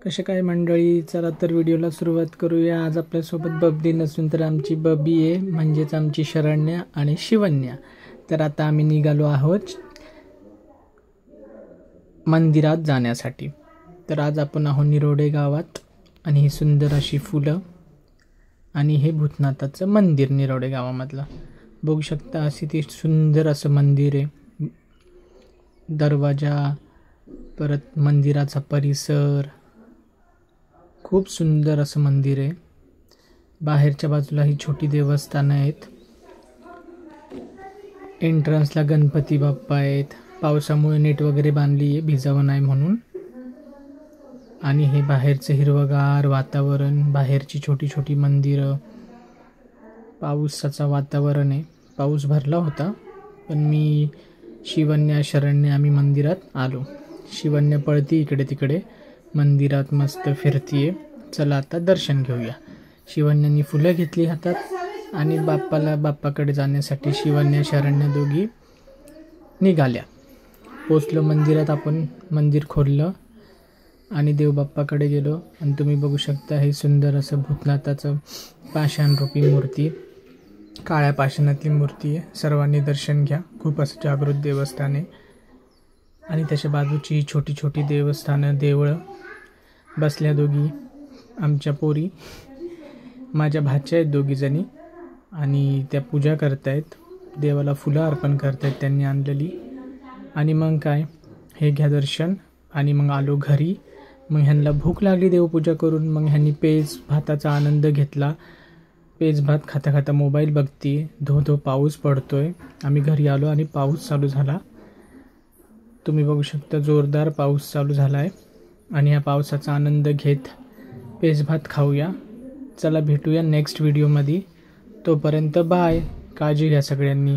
कशा काय मंडळी, चला तर व्हिडिओला सुरुवात करूया। आज आपल्यासोबत बबली नसून तर आमची बबी आहे, म्हणजेच आमची शरण्या आणि शिवन्या। तर आता आम्ही निघालो आहोत मंदिरात जाण्यासाठी। तर आज आपण आहोत निरोडे गावात आणि ही सुंदर अशी फुलं आणि हे भूतनाथाचं मंदिर निरोडे गावामधलं बघू शकता। असे ते सुंदर असं मंदिर आहे, दरवाजा, परत मंदिराचा परिसर खूप सुंदर असं मंदिर आहे। बाहेरच्या बाजूला ही छोटी देवस्थानं आहेत, एंट्रन्सला गणपती बाप्पा आहेत। पावसामुळे नेट वगैरे बांधली आहे भिजावं नाही म्हणून। आणि हे बाहेरचं हिरवगार वातावरण, बाहेरची छोटी छोटी मंदिरं, पावसाचं वातावरण आहे। पाऊस भरला होता पण मी शिवन्या शरण्या आम्ही मंदिरात आलो। शिवन्या पळती इकडे तिकडे मंदिरात, मस्त फिरतीये। चला आता दर्शन घेऊया। शिवन्यानी फुलं घेतली हातात आणि बाप्पाकडे जाण्यासाठी शिवन्या शरण्या दोघी निघाल्या। पोचलो मंदिरात, आपण मंदिर खोललं आणि देवबाप्पाकडे गेलो। आणि तुम्ही बघू शकता हे सुंदर असं भूतनाथाचं पाषाणरूपी मूर्ती, काळ्या पाषाणातली मूर्ती आहे। सर्वांनी दर्शन घ्या, खूप असं जागृत देवस्थान आहे। आणि त्याच्या बाजूची छोटी छोटी देवस्थानं, देवळं। बसल्या दोघी आमच्या पोरी, माझ्या भाच्या आहेत दोघीजणी, आणि त्या पूजा करतायत, देवाला फुलं अर्पण करतायत त्यांनी आणलेली। आणि मग काय, हे घ्या दर्शन। आणि मग आलो घरी। मग ह्यांना भूक लागली देवपूजा करून, मग ह्यांनी पेज भाताचा आनंद घेतला। पेज भात खाता खाता मोबाईल बघते, धो धो पाऊस पडतोय। आम्ही घरी आलो आणि पाऊस चालू झाला, तुम्ही बघू शकता जोरदार पाऊस चालू झाला आहे। आणि या पावसाचा आनंद घेत पेज भात खाऊया। चला भेटूया नेक्स्ट व्हिडिओमध्ये, तोपर्यंत बाय, काळजी घ्या सगळ्यांनी।